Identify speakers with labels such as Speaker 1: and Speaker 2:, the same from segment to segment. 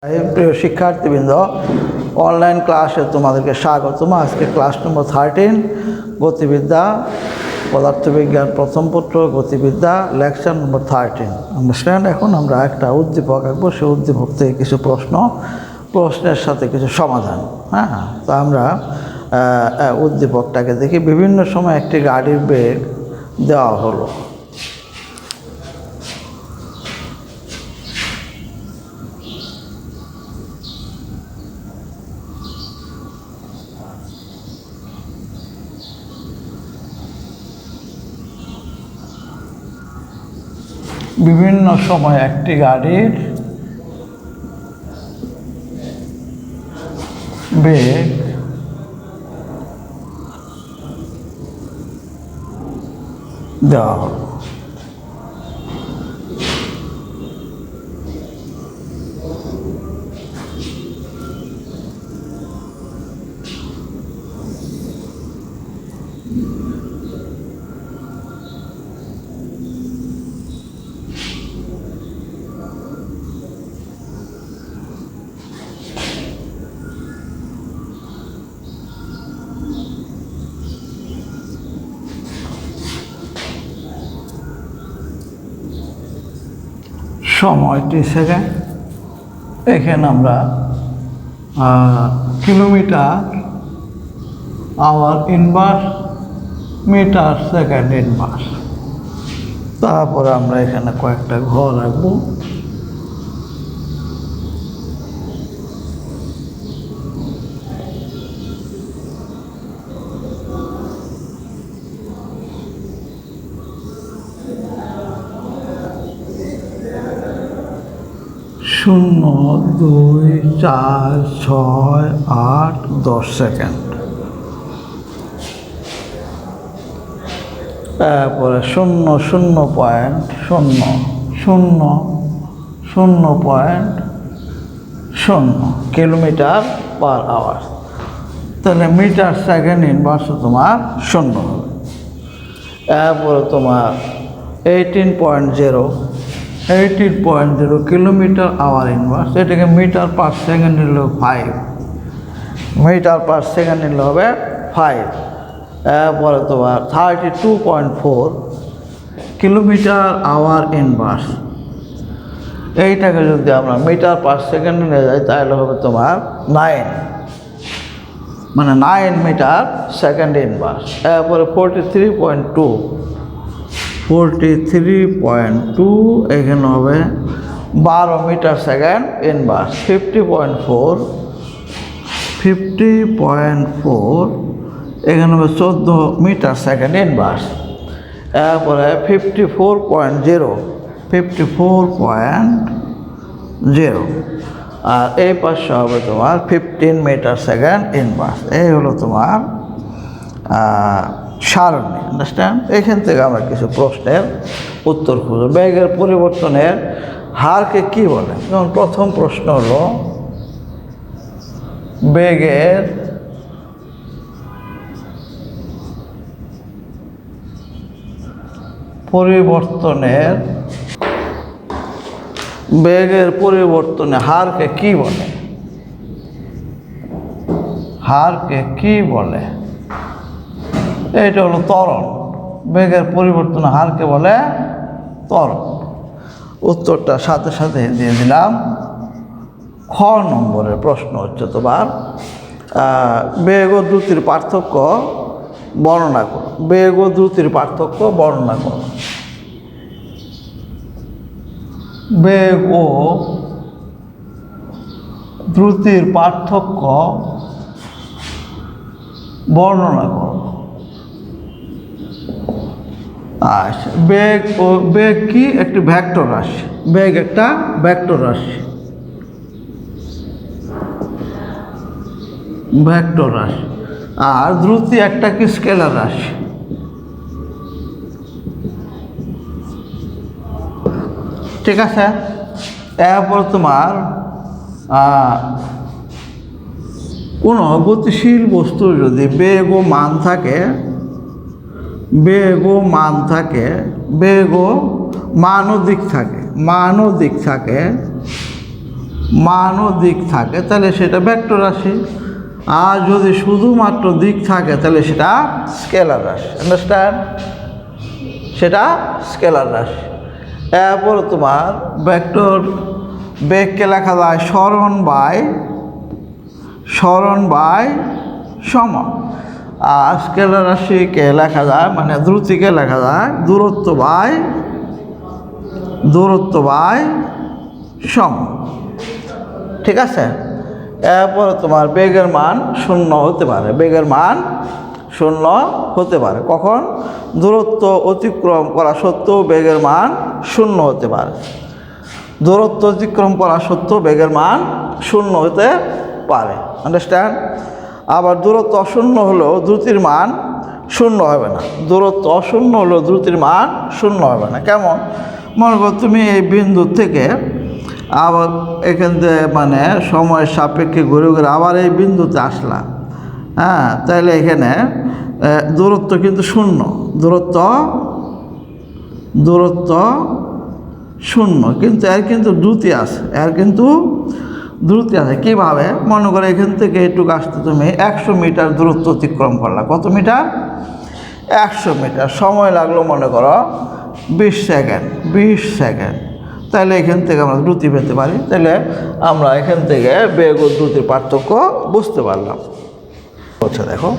Speaker 1: প্রিয় শিক্ষার্থীবৃন্দ, অনলাইন ক্লাসে তোমাদেরকে স্বাগতম। আজকে ক্লাস নম্বর 13, গতিবিদ্যা, পদার্থবিজ্ঞান প্রথম পত্র, গতিবিদ্যা, লেকচার নম্বর 13। আন্ডারস্ট্যান্ড? এখন আমরা একটা উদ্দীপক আঁকবো, সেই উদ্দীপক থেকে কিছু প্রশ্নের সাথে কিছু সমাধান। হ্যাঁ, তো আমরা উদ্দীপকটাকে দেখি। বিভিন্ন সময় একটি গাড়ির বেগ দেওয়া হলো। বিভিন্ন সময় একটি গাড়ির বেগ দেওয়া হলো। সময় 30 সেকেন্ড। এখানে আমরা kilometre hour inverse, metre second inverse. তারপরে আমরা এখানে কয়েকটা ঘর রাখবো। শূন্য, 2, 4, 6, 8, 10 সেকেন্ড। তারপরে 0, 0.0000 কিলোমিটার পার আওয়ার। তাহলে মিটার সেকেন্ড ইনভার্স তোমার 0 হবে। তারপরে তোমার 18.0 কিলোমিটার আওয়ার ইনভার্স। এটাকে মিটার পার সেকেন্ড নিলে 5, মিটার পার সেকেন্ড নিলে হবে 5। তারপরে তোমার 32.4 কিলোমিটার আওয়ার ইনভার্স। এইটাকে যদি আমরা মিটার পার সেকেন্ড নিয়ে যাই তাহলে হবে তোমার 9, মানে 9 মিটার সেকেন্ড ইনভার্স। তারপরে 43.2 এখানে হবে 12 মিটার সেকেন্ড ইনভার্স। 50.4 এখানে হবে 14 মিটার সেকেন্ড ইনভার্স। তারপরে 54.0 আর এই পাশে হবে তোমার 15 মিটার সেকেন্ড ইনভার্স। এই হলো তোমার সারণী। আন্ডারস্ট্যান্ড? এখান থেকে আমরা কিছু প্রশ্নের উত্তর খুঁজব। বেগের পরিবর্তনের হারকে কি বলে? যেমন প্রথম প্রশ্ন হলো বেগের পরিবর্তনে হারকে কি বলে? হারকে কি বলে? এটা হলো ত্বরণ। বেগের পরিবর্তন হারকে বলে ত্বরণ। উত্তরটা সাথে সাথে দিয়ে দিলাম। খ নম্বরের প্রশ্ন হচ্ছে তোমার বেগ ও দ্রুতির পার্থক্য বর্ণনা করো। বেগ ও দ্রুতির পার্থক্য বর্ণনা করো। বেগ ও দ্রুতির পার্থক্য বর্ণনা করো। আচ্ছা, বেগ কি? একটি ভেক্টর রাশি। বেগ একটা ভেক্টর রাশি। আর দ্রুতি একটা কি? স্কেলার রাশি। ঠিক আছে? এরপর তোমার কোনো গতিশীল বস্তুর যদি বেগ ও মান থাকে, মান ও দিক থাকে, মান ও দিক থাকে তাহলে সেটা ভেক্টর রাশি, আর যদি শুধুমাত্র দিক থাকে তাহলে সেটা স্কেলার রাশি। আন্ডারস্ট্যান্ড? সেটা স্কেলার রাশি। এরপর তোমার ভেক্টর বেগকে লেখা যায় সরণ বাই সময়, আর স্কেলার রাশিকে লেখা যায় মানে দ্রুতিকে লেখা যায় দূরত্ব বাই সময়। ঠিক আছে? এরপরে তোমার বেগের মান শূন্য হতে পারে, বেগের মান শূন্য হতে পারে। কখন? দূরত্ব অতিক্রম করা সত্ত্বেও বেগের মান শূন্য হতে পারে। দূরত্ব অতিক্রম করা সত্ত্বেও বেগের মান শূন্য হতে পারে। আন্ডারস্ট্যান্ড? আবার দূরত্ব অশূন্য হলেও দ্রুতির মান শূন্য হবে না। দূরত্ব অশূন্য হলেও দ্রুতির মান শূন্য হবে না। কেমন? মনে করো তুমি এই বিন্দু থেকে আবার এখান থেকে মানে সময়ের সাপেক্ষে ঘুরে ঘুরে আবার এই বিন্দুতে আসলা, হ্যাঁ, তাহলে এখানে দূরত্ব কিন্তু শূন্য, দূরত্ব শূন্য, কিন্তু এর কিন্তু দ্রুতি আছে, কীভাবে? মনে করো এখান থেকে এইটুকু আসতে তুমি 100 মিটার দূরত্ব অতিক্রম করলা। কত মিটার? 100 মিটার। সময় লাগলো মনে করো 20 সেকেন্ড। তাহলে এখান থেকে আমরা দ্রুতি পেতে পারি। তাহলে আমরা এখান থেকে বেগ ও দ্রুতির পার্থক্য বুঝতে পারলাম। আচ্ছা, দেখো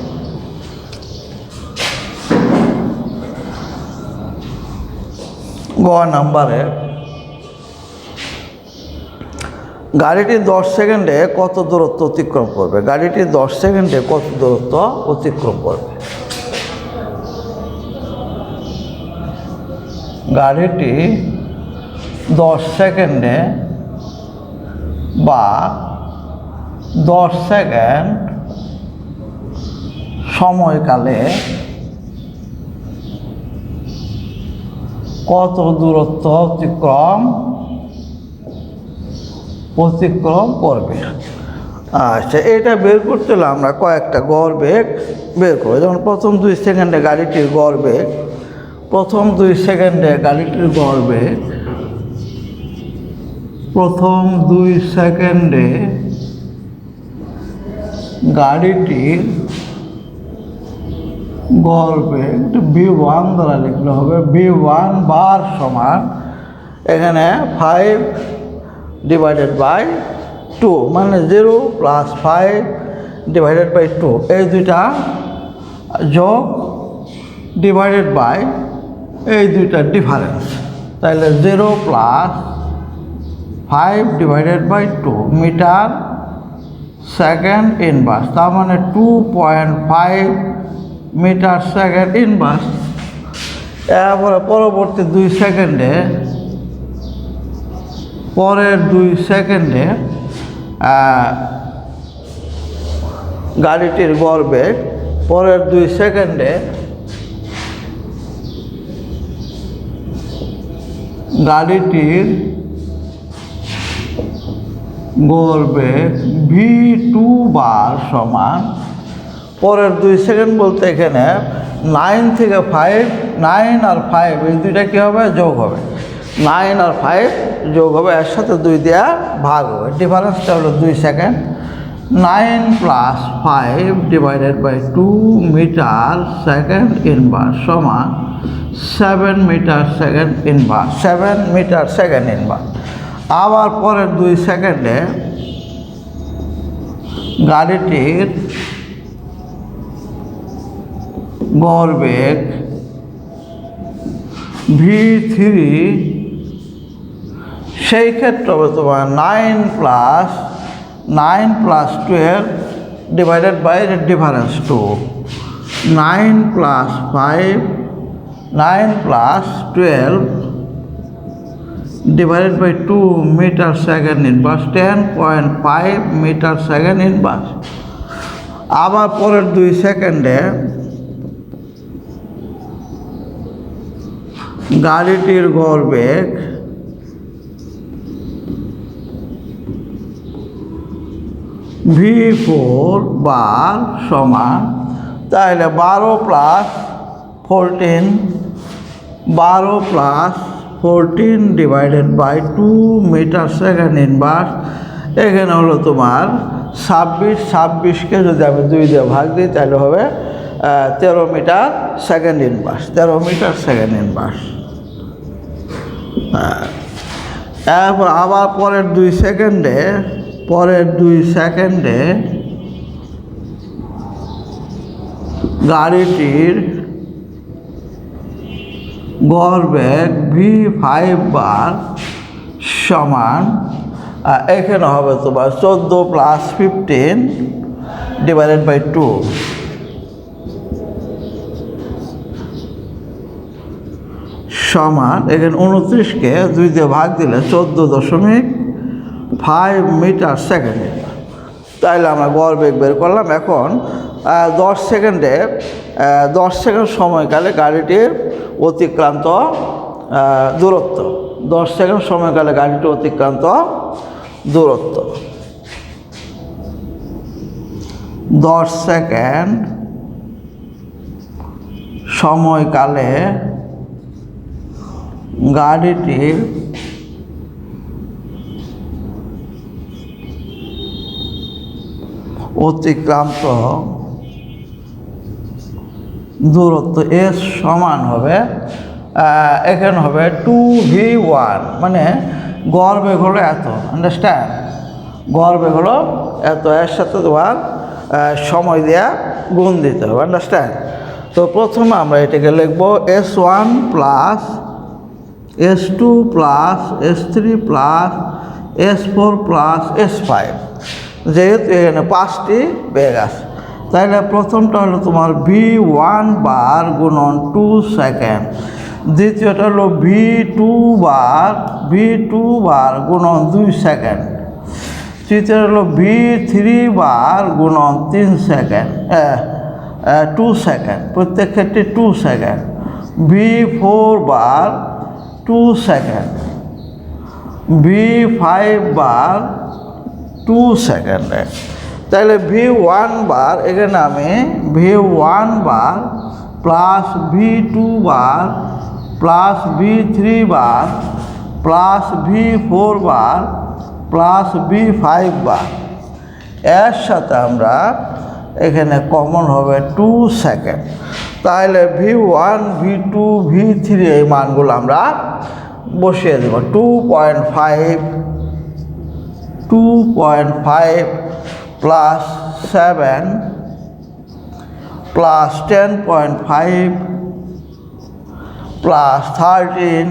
Speaker 1: গ নাম্বারে গাড়িটি 10 সেকেন্ডে কত দূরত্ব অতিক্রম করবে? গাড়িটি 10 সেকেন্ডে কত দূরত্ব অতিক্রম করবে? গাড়িটি 10 সেকেন্ডে বা 10 সেকেন্ড সময়কালে কত দূরত্ব অতিক্রম করবে? আচ্ছা, এটা বের করতে হলে আমরা কয়েকটা গড় বেগ বের করবো। যেমন প্রথম 2 সেকেন্ডে গাড়িটির গড় বেগ, প্রথম 2 সেকেন্ডে গাড়িটির গড় বেগ, প্রথম 2 সেকেন্ডে গাড়িটির গড় বেগ v1 দ্বারা লিখলে হবে v1 বার সমান এখানে 5/2 মানে 0 + 5/2, এই দুইটা যোগ ডিভাইডেড বাই এই দুইটা ডিফারেন্স। তাহলে 0 + 5/2 মিটার সেকেন্ড ইনভার্স, তার মানে 2.5 মিটার সেকেন্ড ইনভার্স। এরপরে পরবর্তী 2 সেকেন্ডে, পরের 2 সেকেন্ডে গাড়িটির গড় বেগ, পরের 2 সেকেন্ডে গাড়িটির গড় বেগ v2 বার সমান, পরের 2 সেকেন্ড বলতে এখানে 9 থেকে 5, 9 আর 5 এই দুইটা কী হবে? যোগ হবে। 9 আর 5 যোগ হবে, এর সাথে 2 দেওয়া ভাগ হবে। ডিফারেন্সটা হলো 2 সেকেন্ড। 9 + 5/2 মিটার সেকেন্ড ইনভার্স সমান 7 metre second inverse, 7 metre second inverse. আবার পরের 2 সেকেন্ডে গাড়িটির গড় বেগ v3, সেই ক্ষেত্রে হবে তোমার 9 + 12 divided by difference 2, 9 + 5, 9 + 12 divided by 2 metre second inverse, 10.5 metre second inverse. আবার পরের 2 সেকেন্ডে গাড়িটির গড় বেগ v4 বার সমান, তাহলে 12 + 14 divided by 2 metre second inverse. এখানে হলো তোমার 26কে যদি আমি 2 দিয়ে ভাগ দিই তাহলে হবে 13 metre second inverse, 13 metre second inverse. এরপর আবার পরের 2 সেকেন্ডে গাড়িটির গড় বেগ v5 বার সমান, এখানে হবে তোমার 14 + 15 / 2 সমান, এখানে 29কে 2 দিয়ে ভাগ দিলে 14.5 মিটার সেকেন্ড। তাইলে আমরা গড় বেগ বের করলাম। এখন 10 সেকেন্ড সময়কালে গাড়িটির অতিক্রান্ত দূরত্ব, 10 সেকেন্ড সময়কালে গাড়িটির অতিক্রান্ত দূরত্ব, 10 সেকেন্ড সময়কালে গাড়িটির অতিক্রান্ত দূরত্ব এস সমান হবে, এখানে হবে 2v1, মানে গড় বেগ হলো এত, আন্ডারস্ট্যান্ড, গড় বেগ হলো এত, এর সাথে তোমার সময় দেওয়া গুণ দিতে হবে, আন্ডারস্ট্যান্ড। তো প্রথমে আমরা এটাকে লিখবো s1 + s2 + s3 + s4 + s5, যেহেতু এখানে 5টি বেগ আছে। তাহলে প্রথমটা হলো তোমার v1 বার গুণন 2 সেকেন্ড, দ্বিতীয়টা হলো v2 বার গুণন 2 সেকেন্ড, তৃতীয়টা হলো v3 বার গুণন 3 সেকেন্ড, 2 সেকেন্ড, প্রত্যেক ক্ষেত্রে 2 সেকেন্ড, v4 বার 2 সেকেন্ড, v5 বার 2 সেকেন্ডে। তাহলে v1 বার, এখানে আমি v1 বার প্লাস v2 বার প্লাস v3 বার প্লাস v4 বার প্লাস v5 বার, এর সাথে আমরা এখানে কমন হবে 2 সেকেন্ড। তাহলে v1 v2 v3 এই মানগুলো আমরা বসিয়ে দেব। 2.5 প্লাস 7 প্লাস 10.5 প্লাস 13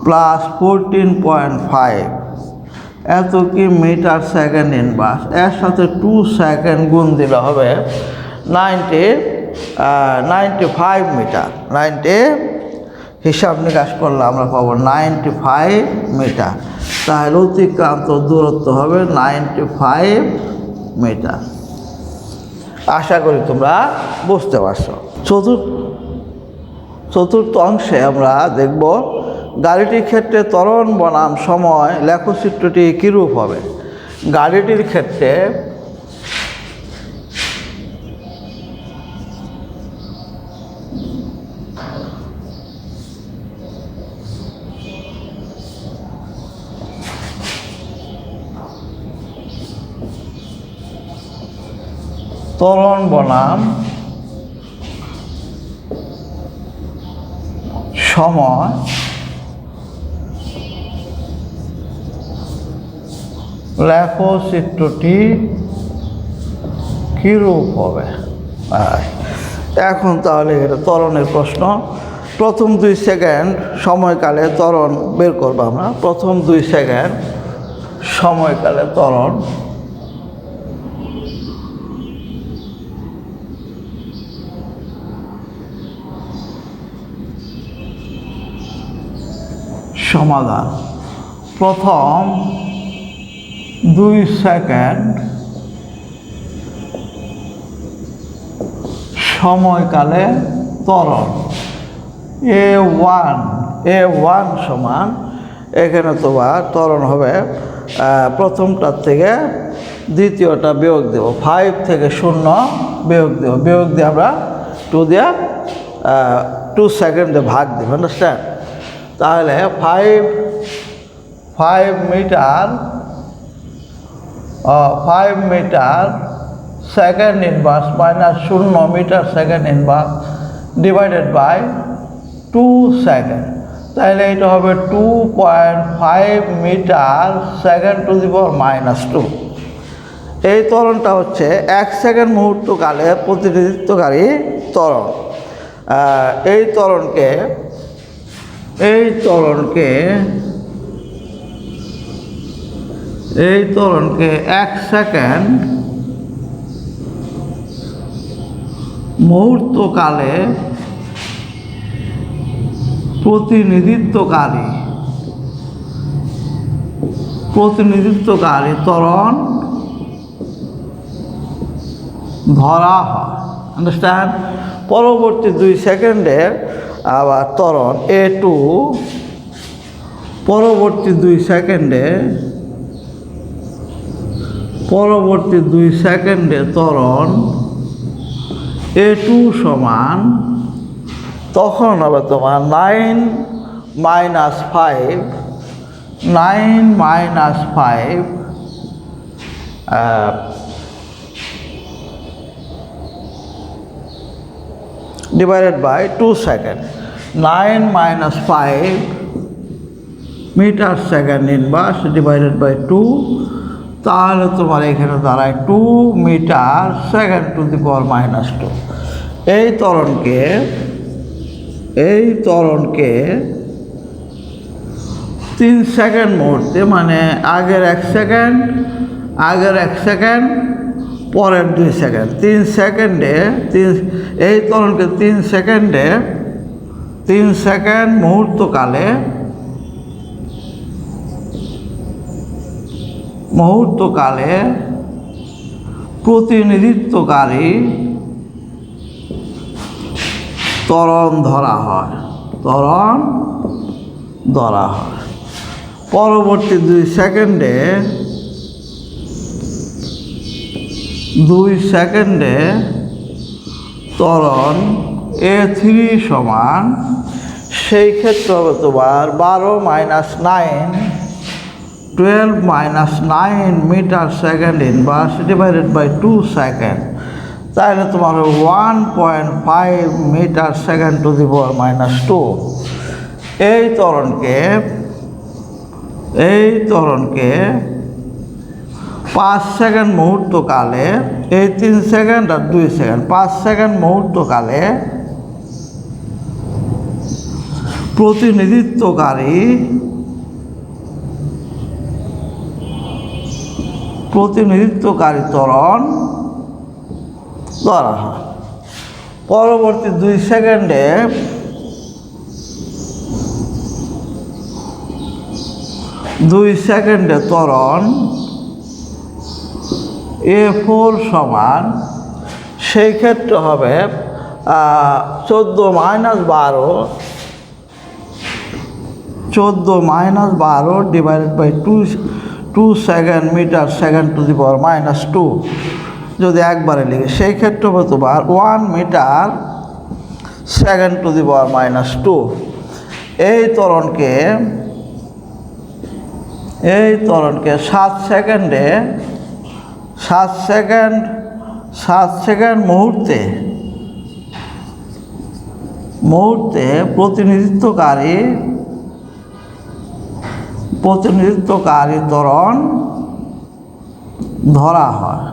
Speaker 1: প্লাস 14.5, এত কি মিটার সেকেন্ড ইনভার্স। এর সাথে 2 সেকেন্ড গুণ দিলে হবে 95 মিটার। 90 হিসাব নিকাশ করলে আমরা পাবো 95 মিটার। তাহলে অতিক্রান্ত দূরত্ব হবে 95 মিটার। আশা করি তোমরা বুঝতে পারছো। চতুর্থ অংশে আমরা দেখব গাড়িটির ক্ষেত্রে ত্বরণ বনাম সময় লেখচিত্রটি কীরূপ হবে। গাড়িটির ক্ষেত্রে ত্বরণ বনাম সময় লেখচিত্রটি কীরূপ হবে। এখন তাহলে এটা ত্বরণের প্রশ্ন। প্রথম 2 সেকেন্ড সময়কালে ত্বরণ বের করবো আমরা। প্রথম 2 সেকেন্ড সময়কালে ত্বরণ সমাধান। প্রথম 2 সেকেন্ড সময়কালে ত্বরণ a1 সমান, এখানে তোমার ত্বরণ হবে প্রথমটার থেকে দ্বিতীয়টা বিয়োগ দেব, 5 থেকে 0 বিয়োগ দেব, বিয়োগ দিয়ে আমরা 2 দিয়ে 2 সেকেন্ডে ভাগ দেব, আন্ডারস্ট্যান্ড। তাহলে 5 metre 5 metre second inverse minus 0 metre second inverse divided by 2 second, তাহলে এটা হবে 2.5 metre second to the power minus 2। এই ত্বরণটা হচ্ছে 1 সেকেন্ড মুহূর্তকালের প্রতিনিধিত্বকারী ত্বরণ। এই ত্বরণকে 1 সেকেন্ড মুহূর্তকালে প্রতিনিধিত্বকারী ত্বরণ ধরা হয়। আন্ডারস্ট্যান্ড? পরবর্তী 2 সেকেন্ডে আবার ত্বরণ A2, পরবর্তী 2 সেকেন্ডে ত্বরণ A2 সমান, তখন হবে তোমার 9 minus 5 divided by 2 second, 9 minus 5 metre second inverse divided by 2, তাহলে তোমার এখানে দাঁড়ায় 2 metre second to the power minus 2। এই ত্বরণকে 3 সেকেন্ড মুহূর্তে, মানে আগের 1 সেকেন্ড পরের 2 সেকেন্ড, 3 সেকেন্ডে এই ত্বরণকে 3 সেকেন্ড মুহূর্তকালে প্রতিনিধিত্বকারী ত্বরণ ধরা হয়। পরবর্তী 2 সেকেন্ডে ত্বরণ A3 সমান, সেই ক্ষেত্রে হবে তোমার 12 minus 9 12 minus 9 metre second inverse divided by 2 second, তাহলে তোমার 1.5 metre second to the power minus 2। এই ত্বরণকে 5 সেকেন্ড মুহূর্তকালে, এই 3 সেকেন্ড আর 2 সেকেন্ড, 5 সেকেন্ড মুহূর্তকালে প্রতিনিধিত্বকারী ত্বরণ ধরা হয়। পরবর্তী 2 সেকেন্ডে ত্বরণ A4 সমান, সেই ক্ষেত্রে হবে 14 minus 12 divided by 2 second metre second to the power minus 2। যদি একবারে লিখে, সেই ক্ষেত্রে হবে তোমার 1 metre second to the power minus 2। এই ত্বরণকে 7 সেকেন্ড মুহূর্তে প্রতিনিধিত্বকারী ত্বরণ ধরা হয়।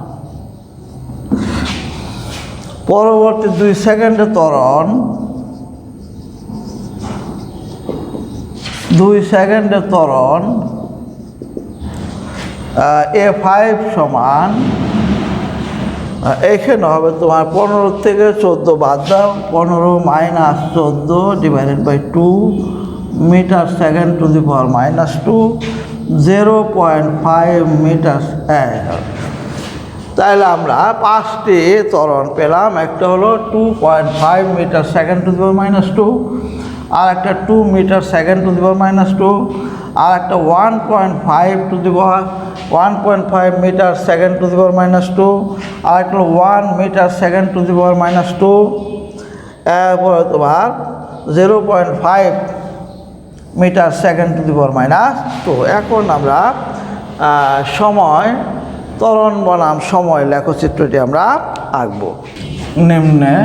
Speaker 1: পরবর্তী 2 সেকেন্ডে ত্বরণ A5 সমান, এখানে হবে তোমার 15 থেকে 14 বাদ দাও, 15 minus 14 divided by 2 metre second to the power minus 2, 0.5 metre. তাহলে আমরা 5টি ত্বরণ পেলাম। একটা হলো 2.5 metre second to the power minus 2, আর একটা 2 metre second to the power minus 2, আর একটা 1.5 metre second to the power minus 2, আর একটা 1 metre second to the power minus 2, এরপরে তোমার 0.5 metre second to the power minus 2। এখন আমরা সময় ত্বরণ বনাম সময় লেখচিত্রটি আমরা আঁকব। নিম্নে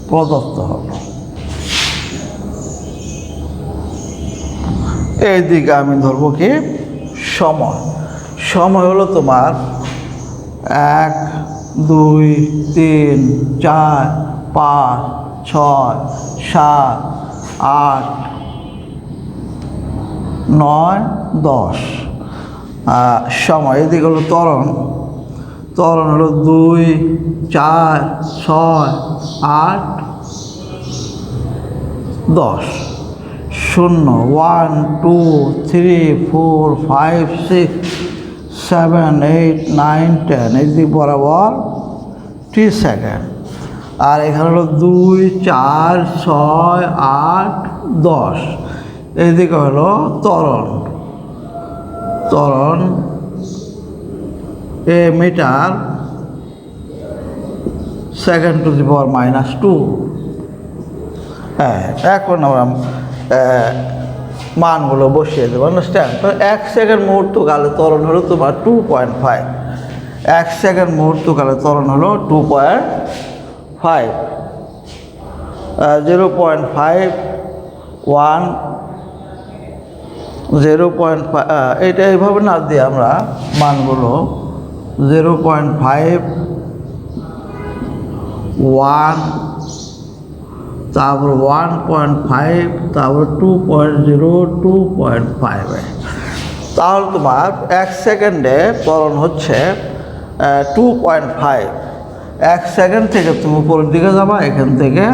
Speaker 1: প্রদত্ত হলো, এই দিকে আমি ধরবো কি সময়। সময় হলো তোমার 1 2 3 4 5 6 7 8 9 10। সময় এদিকে হলো ত্বরণ। ত্বরণ হলো 2 4 6 8 10। 0 1 2 3 4 5 6 7 8 9 10, এই দিক বরাবর 3 সেকেন্ড। আর এখানে হলো 2 4 6 8 10, এইদিকে হলো ত্বরণ। ত্বরণ এ metre second to the power -2। হ্যাঁ, এখন আমরা মানগুলো বসিয়ে দেবো। আন্ডারস্ট্যান্ড? তো 1 সেকেন্ড মুহূর্তকালে ত্বরণ হলো তোমার 2.5। 1 সেকেন্ড মুহূর্তকালে ত্বরণ হলো 2.5। 0.5 1 0.5, এটা এইভাবে না দিয়ে আমরা মানগুলো 0.5 1, তারপর 1.5, তারপর 2.0 2.5। তাহলে তোমার 1 সেকেন্ডে ত্বরণ হচ্ছে 2.5। 1 সেকেন্ড থেকে তুমি উপরের দিকে যাবা। এখান থেকে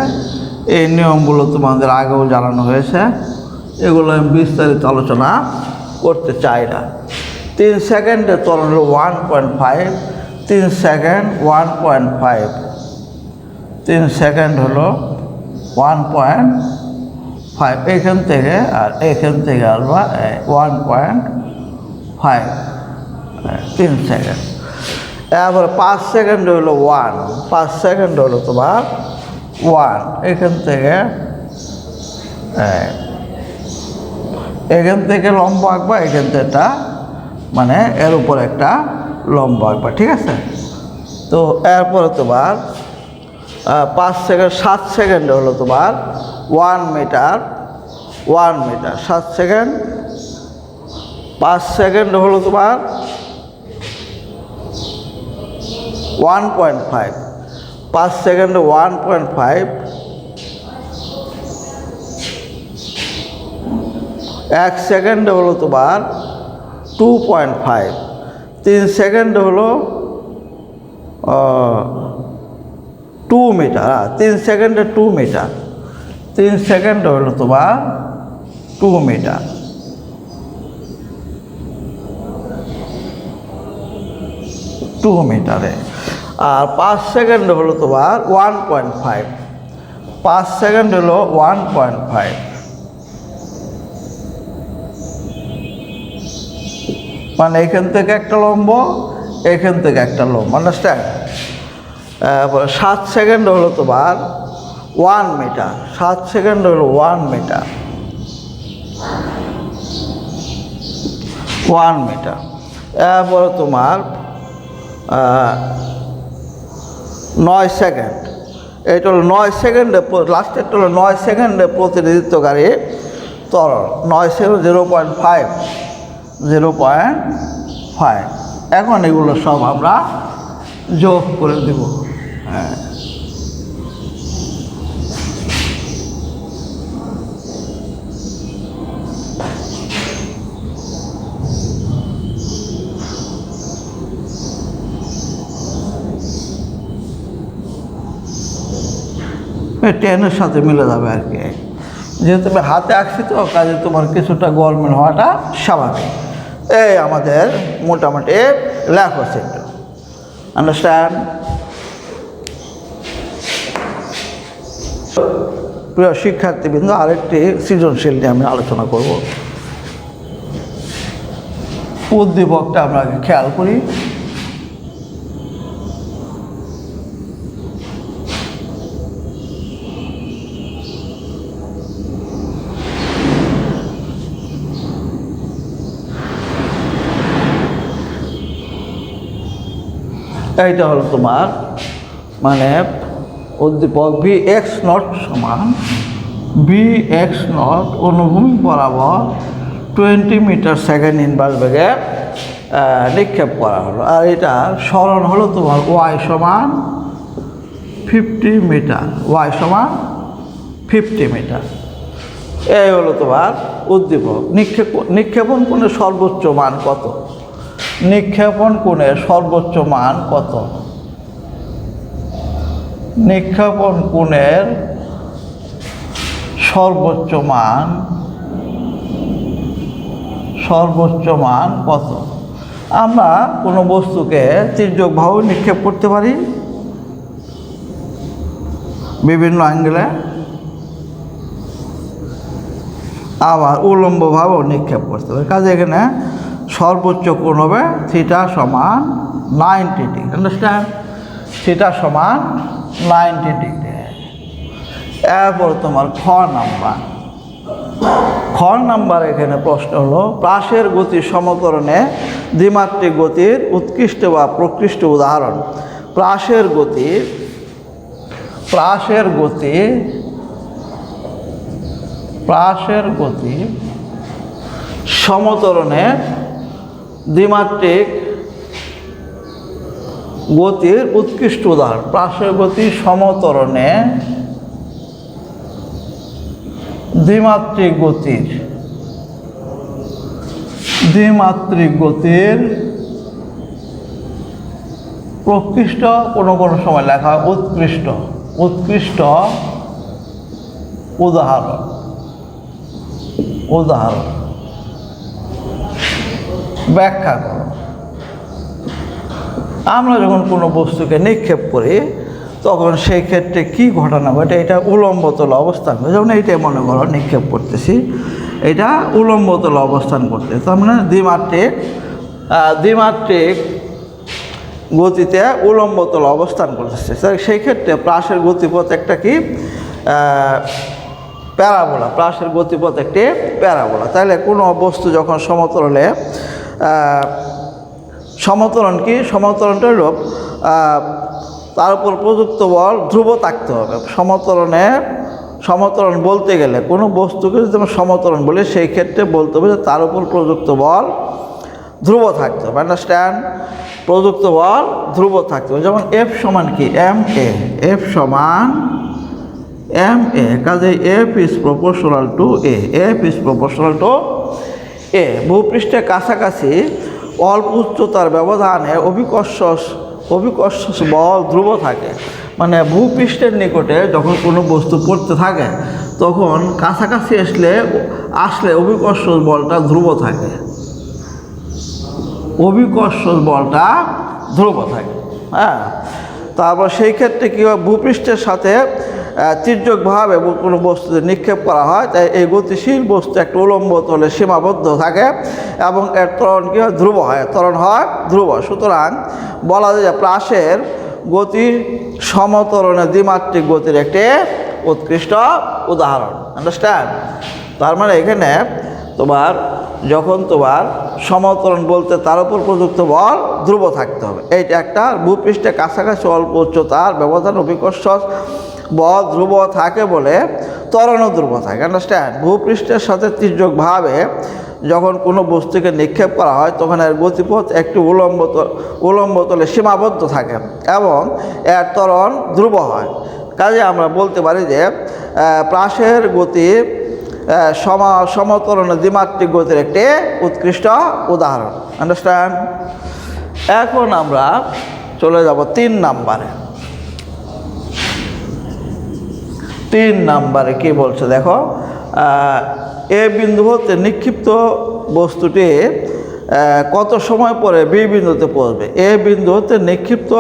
Speaker 1: এই নিয়মগুলো তোমাদের আগেও জানানো হয়েছে, এগুলো আমি বিস্তারিত আলোচনা করতে চাই না। 3 সেকেন্ডে ত্বরণ হলো 1.5। 3 সেকেন্ড 1.5, 3 সেকেন্ড হলো 1.5। এখান থেকে আর এখান থেকে আসবা 1.5, 3 সেকেন্ড। এরপরে 5 সেকেন্ড হলো 1, 5 সেকেন্ড হলো তোমার 1। এখান থেকে লম্ব আঁকবা, এখান থেকে একটা মানে এর উপর একটা লম্ব আঁকবা, ঠিক আছে? তো এরপরে তোমার 5 সেকেন্ড 7 সেকেন্ড হলো তোমার 1 মিটার। 1 metre 7 second. 5 সেকেন্ড হলো তোমার 1.5। 5 সেকেন্ডে 1.5। 1 সেকেন্ডে হলো তোমার 2.5। 3 সেকেন্ডে হলো 2 মিটার। 3 সেকেন্ডে 2 মিটার। 3 সেকেন্ডে হলো তোমার 2 মিটার। 2 মিটারে। আর 5 সেকেন্ড হলো তোমার 1.5। 5 সেকেন্ড হলো 1.5। মানে এখান থেকে একটা লম্ব, এখান থেকে একটা লম্ব। আন্ডারস্ট্যান্ড? 7 সেকেন্ড হলো তোমার 1 মিটার। 7 সেকেন্ড হলো 1 মিটার। 1 মিটার। এরপরে তোমার 9 সেকেন্ড। এটা হলো 9 সেকেন্ডে, লাস্টেরটা হলো 9 সেকেন্ডে প্রতিনিধিত্বকারী ত্বরণ। 9 সেকেন্ড 0.5, 0.5। এখন এগুলো সব আমরা যোগ করে দেব। হ্যাঁ, টেনের সাথে মিলে যাবে আর কি। যেহেতু তুমি হাতে আঁকছি তো, কাজে তোমার কিছুটা গরমিল হওয়াটা স্বাভাবিক। এই আমাদের মোটামুটি লেখচিত্র। আন্ডারস্ট্যান্ড? প্রিয় শিক্ষার্থীবৃন্দ, আরেকটি সৃজনশীল নিয়ে আমি আলোচনা করব। উদ্দীপকটা আমরা আগে খেয়াল করি। এইটা হলো তোমার মানে উদ্দীপক ভি এক্স নট সমান ভি এক্স নট অনুভূমিক বরাবর 20 মিটার সেকেন্ড ইনভার্স বেগে নিক্ষেপ করা হলো। আর এটা সরণ হলো তোমার ওয়াই সমান 50 মিটার, ওয়াই সমান 50 মিটার। এই হলো তোমার উদ্দীপক। নিক্ষেপণ কোণের সর্বোচ্চ মান কত? নিক্ষেপণ কোণের সর্বোচ্চ মান কত? নিক্ষেপণ কোণের সর্বোচ্চ মান কত? আমরা কোনো বস্তুকে তির্যকভাবে নিক্ষেপ করতে পারি বিভিন্ন অ্যাঙ্গেলে, আবার উল্লম্বভাবেও নিক্ষেপ করতে পারি। কাজে এখানে সর্বোচ্চ কোণ হবে থিটা সমান 90 ডিগ্রি। আন্ডারস্ট্যান্ড? থিটা সমান 90 ডিগ্রি। এরপর তোমার খ নাম্বার এখানে প্রশ্ন হলো প্রাসের গতির সমকরণে দ্বিমাত্রিক গতির উৎকৃষ্ট বা প্রকৃষ্ট উদাহরণ। প্রাসের গতি সমতরণে দ্বিমাত্রিক গতির উৎকৃষ্ট উদাহরণ। প্রাসের গতি সমতরণে দ্বিমাত্রিক গতির প্রকৃষ্ট, কোনো কোনো সময় লেখা হয় উৎকৃষ্ট উদাহরণ। ব্যাখ্যা করো। আমরা যখন কোনো বস্তুকে নিক্ষেপ করি তখন সেই ক্ষেত্রে কী ঘটনা ঘটে? এটা উলম্বতল অবস্থান করে। যেমন এইটাই মনে করো নিক্ষেপ করতেছি, এটা উলম্বতল অবস্থান করতেছে, তার মানে দ্বিমাত্রিক গতিতে উলম্বতল অবস্থান করতেছে। সেই ক্ষেত্রে প্রাসের গতিপথ একটা কি প্যারাবোলা। প্রাসের গতিপথ একটি প্যারাবোলা। তাহলে কোনো বস্তু যখন সমতলে, সমতরণটা হলো তার উপর প্রযুক্ত বল ধ্রুব থাকতে হবে। সমতরণ বলতে গেলে কোনো বস্তুকে যদি আমরা সমতরণ বলি সেই ক্ষেত্রে বলতে হবে যে তার উপর প্রযুক্ত বল ধ্রুব থাকতে হবে। আন্ডারস্ট্যান্ড? প্রযুক্ত বল ধ্রুব থাকতে হবে। যেমন এফ সমান কি এফ সমান ma, কাজে এফ ইজ প্রপোর্শনাল টু এ। ভূপৃষ্ঠের কাছাকাছি অল্প উচ্চতার ব্যবধানে অভিকর্ষ বল ধ্রুব থাকে। মানে ভূপৃষ্ঠের নিকটে যখন কোনো বস্তু পড়তে থাকে তখন কাছাকাছি আসলে অভিকর্ষ বলটা ধ্রুব থাকে। হ্যাঁ, তারপর সেই ক্ষেত্রে কী হয়, ভূপৃষ্ঠের সাথে তির্যকভাবে কোনো বস্তুতে নিক্ষেপ করা হয়, তাই এই গতিশীল বস্তু একটা উলম্ব তলে সীমাবদ্ধ থাকে এবং এর ত্বরণ কী হয়? ত্বরণ হয় ধ্রুব। সুতরাং বলা যায় যে প্রাসের গতি সমতরণে দ্বিমাত্রিক গতির একটি উৎকৃষ্ট উদাহরণ। আন্ডারস্ট্যান্ড? তার মানে এখানে যখন সমতরণ বলতে তার উপর প্রযুক্ত বল ধ্রুব থাকতে হবে। এইটা একটা ভূপৃষ্ঠের কাছাকাছি অল্প উচ্চতার ব্যবধান অভিকর্ষ বল ধ্রুব থাকে বলে ত্বরণও ধ্রুব থাকে। আন্ডারস্ট্যান্ড? ভূপৃষ্ঠের সাথে তির্যকভাবে যখন কোনো বস্তুকে নিক্ষেপ করা হয় তখন এর গতিপথ একটি উলম্ব তলে সীমাবদ্ধ থাকে এবং এর ত্বরণ ধ্রুব হয়। কাজে আমরা বলতে পারি যে প্রাসের গতি সমতরণে দ্বিমাত্রিক গতির একটি উৎকৃষ্ট উদাহরণ। আন্ডারস্ট্যান্ড? এখন আমরা চলে যাব 3 নাম্বারে। 3 নাম্বারে কি বলছে দেখো, এ বিন্দু হতে নিক্ষিপ্ত বস্তুটি কত সময় পরে বি বিন্দুতে পৌঁছবে? এ বিন্দু হতে নিক্ষিপ্ত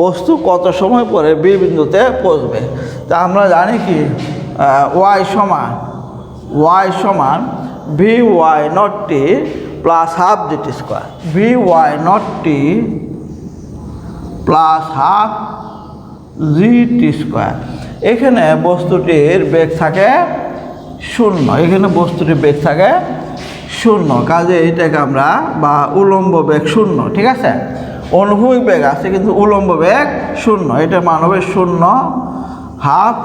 Speaker 1: বস্তু কত সময় পরে বি বিন্দুতে পৌঁছবে? তা আমরা জানি কি ওয়াই সমান v y naught t plus half g t square. V y naught t plus half g t square. এখানে বস্তুটির বেগ থাকে 0, কাজে এইটাকে আমরা বা উলম্ব বেগ 0, ঠিক আছে? অনুভূমিক বেগ আছে কিন্তু উলম্ব বেগ 0, এটার মান হবে 0 হাফ।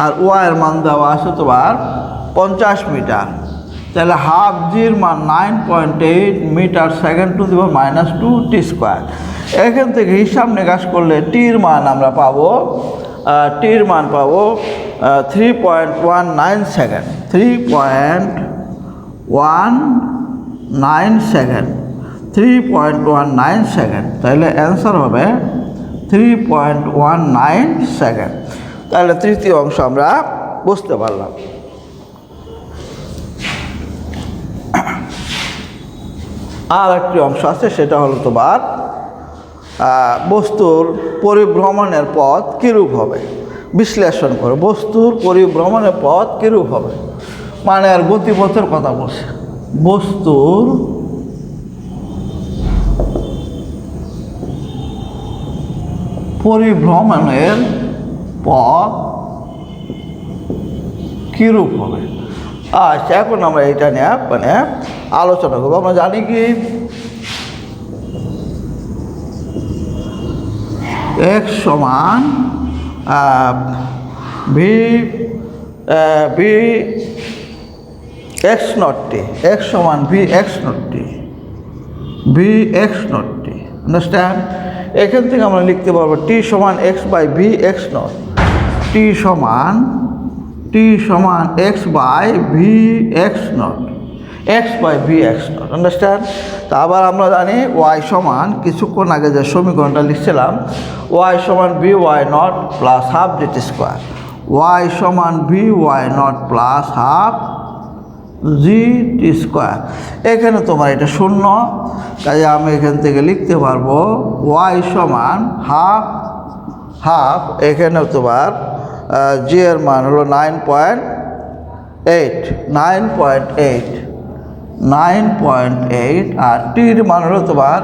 Speaker 1: আর ওয়াইয়ের মান দেওয়া আছে তোমার 50 মিটার, তাহলে হাফ জির মান 9.8 metre second to the power -2 t square. এখান থেকে হিসাব নিকাশ করলে টির মান আমরা পাবো 3.19 সেকেন্ড, 3.19 সেকেন্ড, 3.19 সেকেন্ড। তাহলে অ্যান্সার হবে 3.19 সেকেন্ড। তাহলে তৃতীয় অংশ আমরা বুঝতে পারলাম। আর একটি অংশ আছে, সেটা হলো তোমার বস্তুর পরিভ্রমণের পথ কীরূপ হবে, বিশ্লেষণ করো। বস্তুর পরিভ্রমণের পথ কীরূপ হবে, মানে আর গতিপথের কথা বলছে। বস্তুর পরিভ্রমণের পথ কীরূপ হবে। আচ্ছা, এখন আমরা এটা নিয়ে আলোচনা করবো। আমরা জানি কি x সমান v x naught t, x সমান v x naught t, v x naught t. Understand? এখান থেকে আমরা লিখতে পারবো টি সমান x by v x naught, t সমান x by v x naught, x by v x naught. Understand? তা আবার আমরা জানি ওয়াই সমান, কিছুক্ষণ আগে যে সমীকরণটা লিখছিলাম, ওয়াই সমান v y naught plus half g t square, y সমান v y naught plus half g t square. এখানে তোমার এটা 0, কাজে আমি এখান থেকে লিখতে পারবো ওয়াই সমান হাফ, এখানে তোমার জি এর মান হলো 9.8, আর টির মান হলো তোমার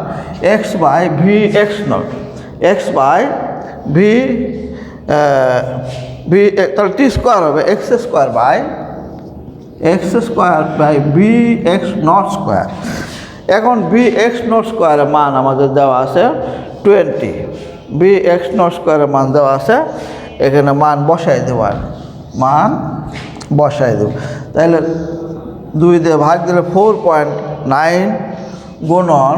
Speaker 1: x by v x naught, x by v তাহলে টি স্কোয়ার হবে x square by v x naught square. এখন ভি এক্স নট স্কোয়ারের মান আমাদের দেওয়া আছে 20, ভি এক্স নট স্কোয়ারের মান দেওয়া আছে, এখানে মান বসাই দেব, তাহলে 2 দিয়ে ভাগ দিলে 4.9 গুণন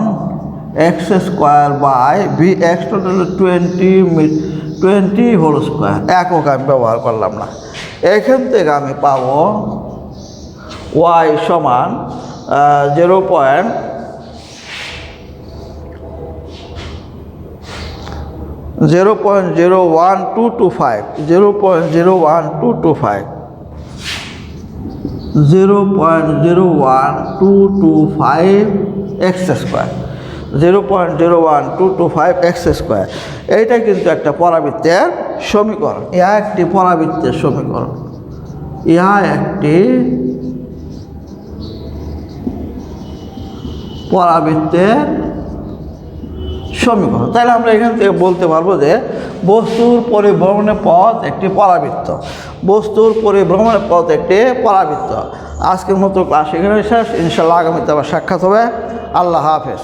Speaker 1: x square by v x naught হলো 20 হোল স্কোয়ার। একক আমি ব্যবহার করলাম না। এখান থেকে আমি পাবো ওয়াই সমান 0.01225, 0.01225 এক্স স্কোয়ার, 0.01225 এক্স স্কোয়ার। এইটা কিন্তু একটা পরাবৃত্তের সমীকরণ, ইহা একটি পরাবৃত্তের সমীকরণ, ইহা একটি পরাবৃত্তের সমীকরণ। তাহলে আমরা এখান থেকে বলতে পারবো যে বস্তুর পরিভ্রমণের পথ একটি পরাবৃত্ত, বস্তুর পরিভ্রমণের পথ একটি পরাবৃত্ত। আজকের মতো ক্লাস এখানে শেষ। ইনশাআল্লাহ আগামীতে আবার সাক্ষাৎ হবে। আল্লাহ হাফেজ।